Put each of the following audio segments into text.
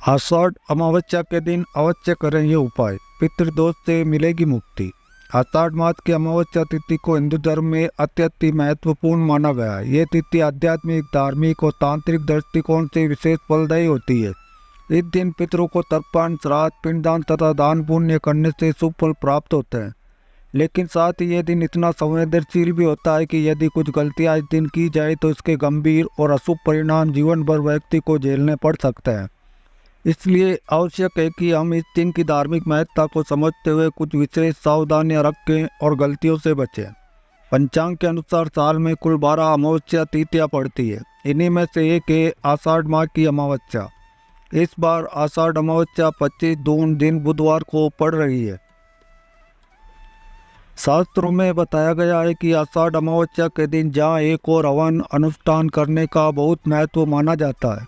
आषाढ़ अमावस्या के दिन अवश्य करें ये उपाय, पितृदोष से मिलेगी मुक्ति। आषाढ़ मास की अमावस्या तिथि को हिंदू धर्म में अत्यंत महत्वपूर्ण माना गया है। ये तिथि आध्यात्मिक, धार्मिक और तांत्रिक दृष्टिकोण से विशेष फलदायी होती है। इस दिन पितरों को तर्पण, श्राद्ध, पिंडदान तथा दान पुण्य करने से शुभ फल प्राप्त होते हैं। लेकिन साथ ही यह दिन इतना संवेदनशील भी होता है कि यदि कुछ गलतियां इस दिन की जाए तो इसके गंभीर और अशुभ परिणाम जीवन भर व्यक्ति को झेलने पड़ सकते हैं। इसलिए आवश्यक है कि हम इस दिन की धार्मिक महत्ता को समझते हुए कुछ विशेष सावधानियां रखें और गलतियों से बचें। पंचांग के अनुसार साल में कुल 12 अमावस्या तिथियां पड़ती है। इन्हीं में से एक है आषाढ़ माह की अमावस्या। इस बार आषाढ़ अमावस्या 25 जून दिन बुधवार को पड़ रही है। शास्त्रों में बताया गया है कि आषाढ़ अमावस्या के दिन जहाँ एक और हवन अनुष्ठान करने का बहुत महत्व माना जाता है,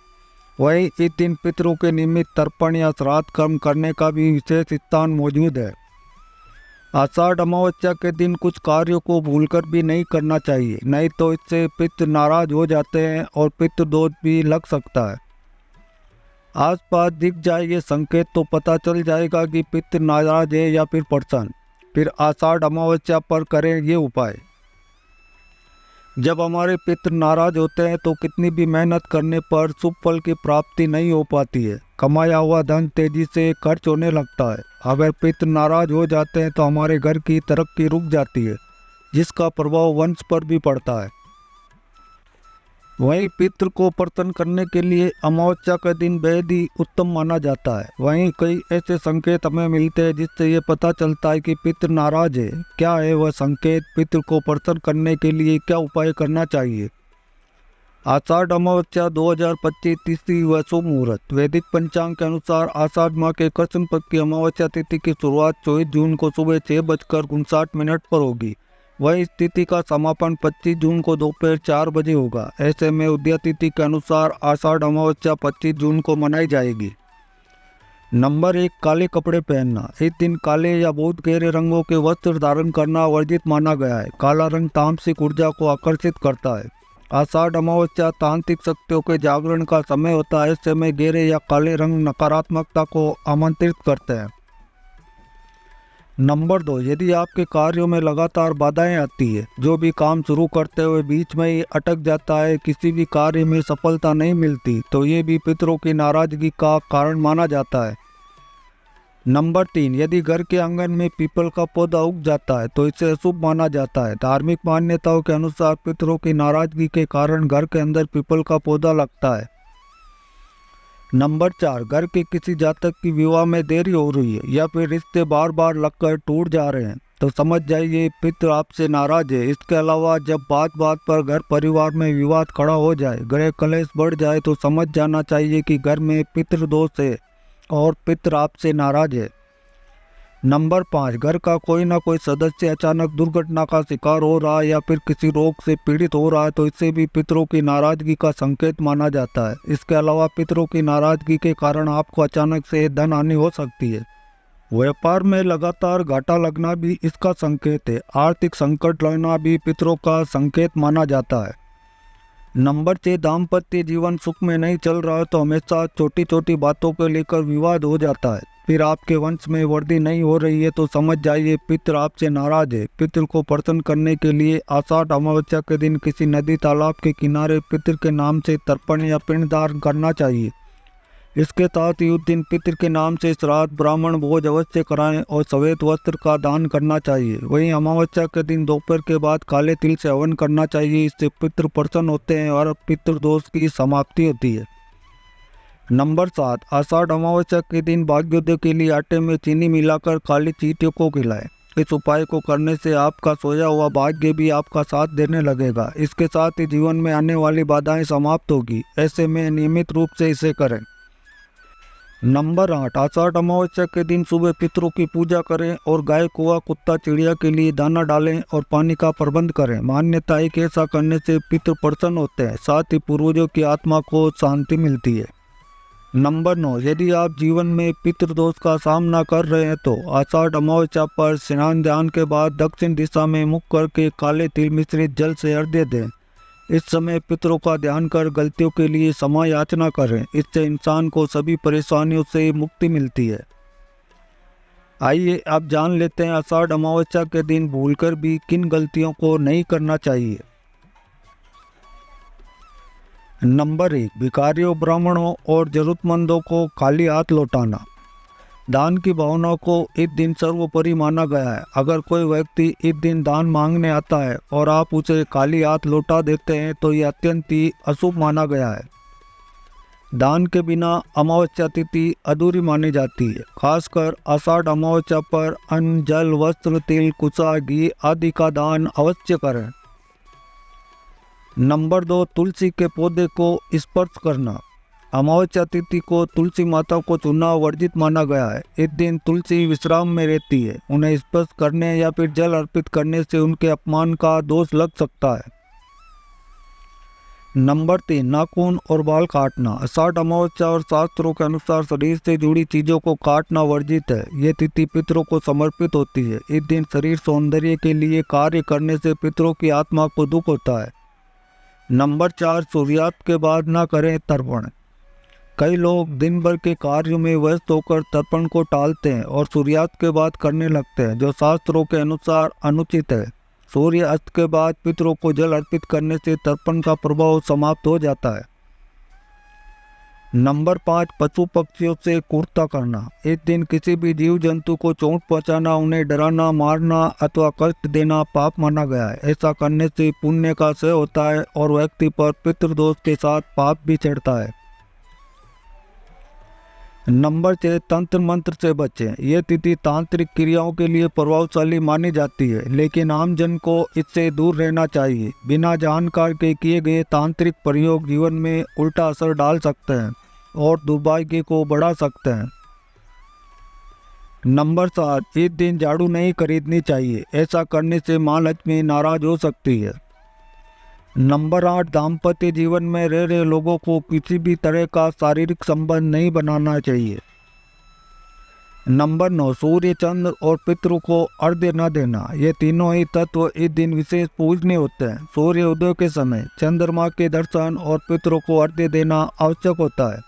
वहीं इस दिन पितरों के निमित्त तर्पण या श्राद्ध कर्म करने का भी विशेष स्थान मौजूद है। आषाढ़ अमावस्या के दिन कुछ कार्यों को भूलकर भी नहीं करना चाहिए, नहीं तो इससे पितृ नाराज हो जाते हैं और पितृ दोष भी लग सकता है। आसपास दिख जाए ये संकेत तो पता चल जाएगा कि पितृ नाराज है या फिर प्रसन्न। फिर आषाढ़ अमावस्या पर करें ये उपाय। जब हमारे पितृ नाराज होते हैं तो कितनी भी मेहनत करने पर शुभ फल की प्राप्ति नहीं हो पाती है। कमाया हुआ धन तेजी से खर्च होने लगता है। अगर पितृ नाराज हो जाते हैं तो हमारे घर की तरक्की रुक जाती है, जिसका प्रभाव वंश पर भी पड़ता है। वहीं पितृ को प्रसन्न करने के लिए अमावस्या का दिन बेहद ही उत्तम माना जाता है। वहीं कई ऐसे संकेत हमें मिलते हैं जिससे ये पता चलता है कि पितृ नाराज है। क्या है वह संकेत? पितृ को प्रसन्न करने के लिए क्या उपाय करना चाहिए? आषाढ़ अमावस्या 2025 तीसरी व शुभ मुहूर्त। वैदिक पंचांग के अनुसार आषाढ़ माह के कृष्ण पक्ष की अमावस्या तिथि की शुरुआत 24 जून को सुबह 6:59 पर होगी। वही तिथि का समापन 25 जून को दोपहर 4 बजे होगा। ऐसे में उदय तिथि के अनुसार आषाढ़ अमावस्या 25 जून को मनाई जाएगी। नंबर 1, काले कपड़े पहनना। इस दिन काले या बहुत गहरे रंगों के वस्त्र धारण करना वर्जित माना गया है। काला रंग तामसिक ऊर्जा को आकर्षित करता है। आषाढ़ अमावस्या तांत्रिक शक्तियों के जागरण का समय होता है। ऐसे में गहरे या काले रंग नकारात्मकता को आमंत्रित करते हैं। नंबर 2, यदि आपके कार्यों में लगातार बाधाएं आती है, जो भी काम शुरू करते हुए बीच में ही अटक जाता है, किसी भी कार्य में सफलता नहीं मिलती, तो ये भी पितरों की नाराजगी का कारण माना जाता है। नंबर 3, यदि घर के आंगन में पीपल का पौधा उग जाता है तो इसे अशुभ माना जाता है। धार्मिक मान्यताओं के अनुसार पितरों की नाराजगी के कारण घर के अंदर पीपल का पौधा लगता है। नंबर 4, घर के किसी जातक की विवाह में देरी हो रही है या फिर रिश्ते बार बार लगकर टूट जा रहे हैं, तो समझ जाइए पितृ आपसे नाराज है। इसके अलावा जब बात बात पर घर परिवार में विवाद खड़ा हो जाए, गृह कलेश बढ़ जाए, तो समझ जाना चाहिए कि घर में पितृ दोष है और पितृ आपसे नाराज है। नंबर 5, घर का कोई ना कोई सदस्य अचानक दुर्घटना का शिकार हो रहा है या फिर किसी रोग से पीड़ित हो रहा है, तो इसे भी पितरों की नाराजगी का संकेत माना जाता है। इसके अलावा पितरों की नाराजगी के कारण आपको अचानक से धन हानि हो सकती है। व्यापार में लगातार घाटा लगना भी इसका संकेत है। आर्थिक संकट लगना भी पितरों का संकेत माना जाता है। नंबर 6, दाम्पत्य जीवन सुख में नहीं चल रहा है तो हमेशा छोटी छोटी बातों को लेकर विवाद हो जाता है। फिर आपके वंश में वृद्धि नहीं हो रही है तो समझ जाइए पितृ आपसे नाराज है। पितृ को प्रसन्न करने के लिए आषाढ़ अमावस्या के दिन किसी नदी तालाब के किनारे पितृ के नाम से तर्पण या पिंडदान करना चाहिए। इसके साथ ही उस दिन पितृ के नाम से श्राद्ध, ब्राह्मण भोज अवश्य कराएं और श्वेत वस्त्र का दान करना चाहिए। वहीं अमावस्या के दिन दोपहर के बाद काले तिल से हवन करना चाहिए। इससे पितृ प्रसन्न होते हैं और पितृ दोष की समाप्ति होती है। नंबर 7, आषाढ़ अमावस्या के दिन भाग्योदय के लिए आटे में चीनी मिलाकर काली चींटियों को खिलाएं। इस उपाय को करने से आपका सोया हुआ भाग्य भी आपका साथ देने लगेगा। इसके साथ ही जीवन में आने वाली बाधाएं समाप्त होगी। ऐसे में नियमित रूप से इसे करें। नंबर 8, आषाढ़ अमावस्या के दिन सुबह पितरों की पूजा करें और गाय, कुआ, कुत्ता, चिड़िया के लिए दाना डालें और पानी का प्रबंध करें। मान्यता है कि ऐसा करने से पितृ प्रसन्न होते हैं, साथ ही पूर्वजों की आत्मा को शांति मिलती है। नंबर 9, यदि आप जीवन में पितृदोष का सामना कर रहे हैं तो आषाढ़ अमावस्या पर स्नान ध्यान के बाद दक्षिण दिशा में मुख करके काले तिल मिश्रित जल से अर्घ्य दें। इस समय पितरों का ध्यान कर गलतियों के लिए क्षमा याचना करें। इससे इंसान को सभी परेशानियों से मुक्ति मिलती है। आइए अब जान लेते हैं आषाढ़ अमावस्या के दिन भूलकर भी किन गलतियों को नहीं करना चाहिए। नंबर 1, भिखारियों, ब्राह्मणों और जरूरतमंदों को खाली हाथ लौटाना। दान की भावना को इस दिन सर्वोपरि माना गया है। अगर कोई व्यक्ति इस दिन दान मांगने आता है और आप उसे खाली हाथ लौटा देते हैं तो यह अत्यंत ही अशुभ माना गया है। दान के बिना अमावस्या तिथि अधूरी मानी जाती है। खासकर आषाढ़ अमावस्या पर अन्न, जल, वस्त्र, तिल, कुसा, घी आदि का दान अवश्य करें। नंबर 2, तुलसी के पौधे को स्पर्श करना। अमावस्या तिथि को तुलसी माता को छूना वर्जित माना गया है। इस दिन तुलसी विश्राम में रहती है। उन्हें स्पर्श करने या फिर जल अर्पित करने से उनके अपमान का दोष लग सकता है। नंबर 3, नाखून और बाल काटना। आषाढ़ अमावस्या और शास्त्रों के अनुसार शरीर से जुड़ी चीजों को काटना वर्जित है। ये तिथि पितरों को समर्पित होती है। इस दिन शरीर सौंदर्य के लिए कार्य करने से पितरों की आत्मा को दुख होता है। नंबर 4, सूर्यास्त के बाद न करें तर्पण। कई लोग दिन भर के कार्यों में व्यस्त होकर तर्पण को टालते हैं और सूर्यास्त के बाद करने लगते हैं, जो शास्त्रों के अनुसार अनुचित है। सूर्य अस्त के बाद पितरों को जल अर्पित करने से तर्पण का प्रभाव समाप्त हो जाता है। नंबर 5, पशु पक्षियों से क्रूरता करना। इस दिन किसी भी जीव जंतु को चोट पहुंचाना, उन्हें डराना, मारना अथवा कष्ट देना पाप माना गया है। ऐसा करने से पुण्य का क्षय होता है और व्यक्ति पर पितृदोष के साथ पाप भी चढ़ता है। नंबर 6, तंत्र मंत्र से बचें। यह तिथि तांत्रिक क्रियाओं के लिए प्रभावशाली मानी जाती है, लेकिन आम जन को इससे दूर रहना चाहिए। बिना जानकार के किए गए तांत्रिक प्रयोग जीवन में उल्टा असर डाल सकते हैं और दुर्भाग्य को बढ़ा सकते हैं। नंबर 7, इस दिन झाड़ू नहीं खरीदनी चाहिए। ऐसा करने से माँ लक्ष्मी नाराज हो सकती है। नंबर 8, दाम्पत्य जीवन में रह रहे लोगों को किसी भी तरह का शारीरिक संबंध नहीं बनाना चाहिए। नंबर 9, सूर्य, चंद्र और पितरों को अर्घ्य न देना। ये तीनों ही तत्व इस दिन विशेष पूजनीय होते हैं। सूर्य उदय के समय चंद्रमा के दर्शन और पितरों को अर्घ्य देना आवश्यक होता है।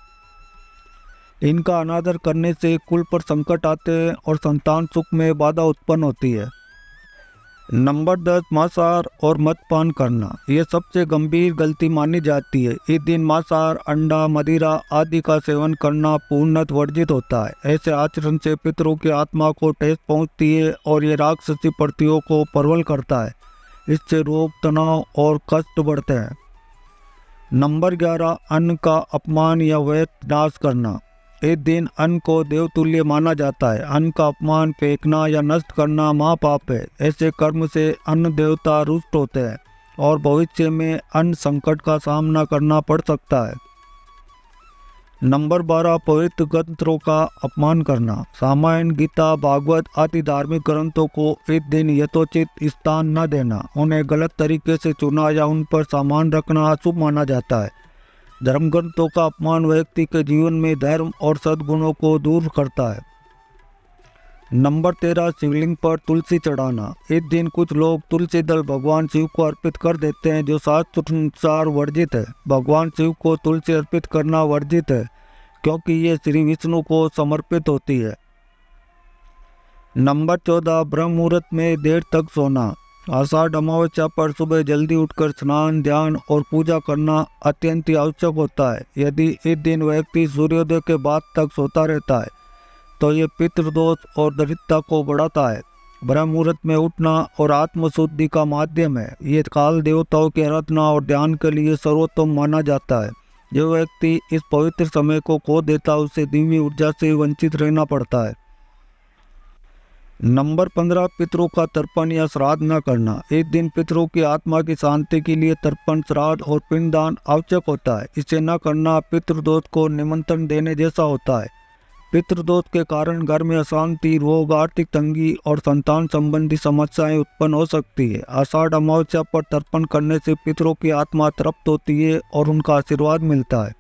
इनका अनादर करने से कुल पर संकट आते हैं और संतान सुख में बाधा उत्पन्न होती है। नंबर 10, मांसाहार और मदपान करना। यह सबसे गंभीर गलती मानी जाती है। इस दिन मांसाहार, अंडा, मदिरा आदि का सेवन करना पूर्णतः वर्जित होता है। ऐसे आचरण से पितरों की आत्मा को ठेस पहुंचती है और ये राक्षसी प्रवृत्तियों को प्रबल करता है। इससे रोग, तनाव और कष्ट बढ़ते हैं। नंबर 11, अन्न का अपमान या व्यर्थ नाश करना। इस दिन अन्न को देवतुल्य माना जाता है। अन्न का अपमान, फेंकना या नष्ट करना महापाप है। ऐसे कर्म से अन्न देवता रुष्ट होते हैं और भविष्य में अन्न संकट का सामना करना पड़ सकता है। नंबर 12, पवित्र ग्रंथों का अपमान करना। रामायण, गीता, भागवत आदि धार्मिक ग्रंथों को इस दिन यथोचित स्थान न देना। उन्हें गलत तरीके से चुना या उन पर सामान रखना अशुभ माना जाता है। धर्म ग्रंथों का अपमान व्यक्ति के जीवन में धर्म और सद्गुणों को दूर करता है। नंबर 13, शिवलिंग पर तुलसी चढ़ाना। इस दिन कुछ लोग तुलसी दल भगवान शिव को अर्पित कर देते हैं, जो शास्त्र अनुसार वर्जित है। भगवान शिव को तुलसी अर्पित करना वर्जित है, क्योंकि ये श्री विष्णु को समर्पित होती है। नंबर 14, ब्रह्म मुहूर्त में देर तक सोना। आषाढ़ अमावस्या पर सुबह जल्दी उठकर स्नान, ध्यान और पूजा करना अत्यंत ही आवश्यक होता है। यदि इस दिन व्यक्ति सूर्योदय के बाद तक सोता रहता है तो ये पितृदोष और दरिद्रता को बढ़ाता है। ब्रह्म मुहूर्त में उठना और आत्मशुद्धि का माध्यम है। ये काल देवताओं की आराधना और ध्यान के लिए सर्वोत्तम माना जाता है। जो व्यक्ति इस पवित्र समय को खो देता है उसे दिव्य ऊर्जा से वंचित रहना पड़ता है। नंबर 15, पितरों का तर्पण या श्राद्ध न करना। इस दिन पितरों की आत्मा की शांति के लिए तर्पण, श्राद्ध और पिंडदान आवश्यक होता है। इसे न करना पितृदोष को निमंत्रण देने जैसा होता है। पितृदोष के कारण घर में अशांति, रोग, आर्थिक तंगी और संतान संबंधी समस्याएं उत्पन्न हो सकती है। आषाढ़ अमावस्या पर तर्पण करने से पितरों की आत्मा तृप्त होती है और उनका आशीर्वाद मिलता है।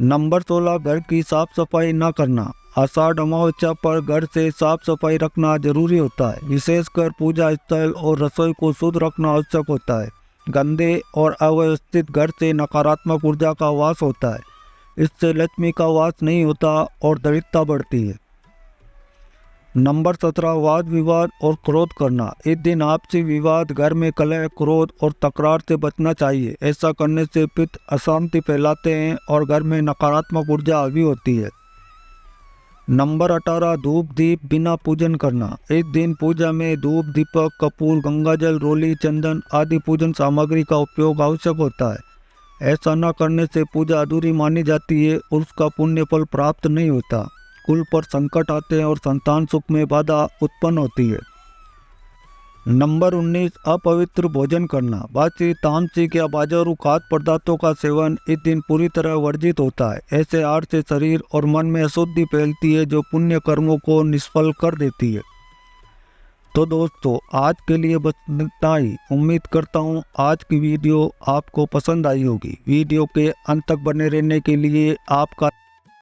नंबर 16, घर की साफ सफाई न करना। आषाढ़ अमावस्या पर घर से साफ सफाई रखना जरूरी होता है। विशेषकर पूजा स्थल और रसोई को शुद्ध रखना आवश्यक होता है। गंदे और अव्यवस्थित घर से नकारात्मक ऊर्जा का वास होता है। इससे लक्ष्मी का वास नहीं होता और दरिद्रता बढ़ती है। नंबर 17, वाद विवाद और क्रोध करना। इस दिन आपसी विवाद, घर में कलह, क्रोध और तकरार से बचना चाहिए। ऐसा करने से पित्त अशांति फैलाते हैं और घर में नकारात्मक ऊर्जा हावी होती है। नंबर 18, धूप दीप बिना पूजन करना। इस दिन पूजा में धूप, दीपक, कपूर, गंगाजल, रोली, चंदन आदि पूजन सामग्री का उपयोग आवश्यक होता है। ऐसा न करने से पूजा अधूरी मानी जाती है और उसका पुण्य फल प्राप्त नहीं होता। कुल पर संकट आते हैं और संतान सुख में बाधा उत्पन्न होती है। नंबर 19, अपवित्र भोजन करना। बासी, तामसिक या बाजारू खाद्य पदार्थों का सेवन इस दिन पूरी तरह वर्जित होता है। ऐसे आहार से शरीर और मन में अशुद्धि फैलती है जो पुण्य कर्मों को निष्फल कर देती है। तो दोस्तों, आज के लिए बस इतना ही। उम्मीद करता हूँ आज की वीडियो आपको पसंद आई होगी। वीडियो के अंत तक बने रहने के लिए आपका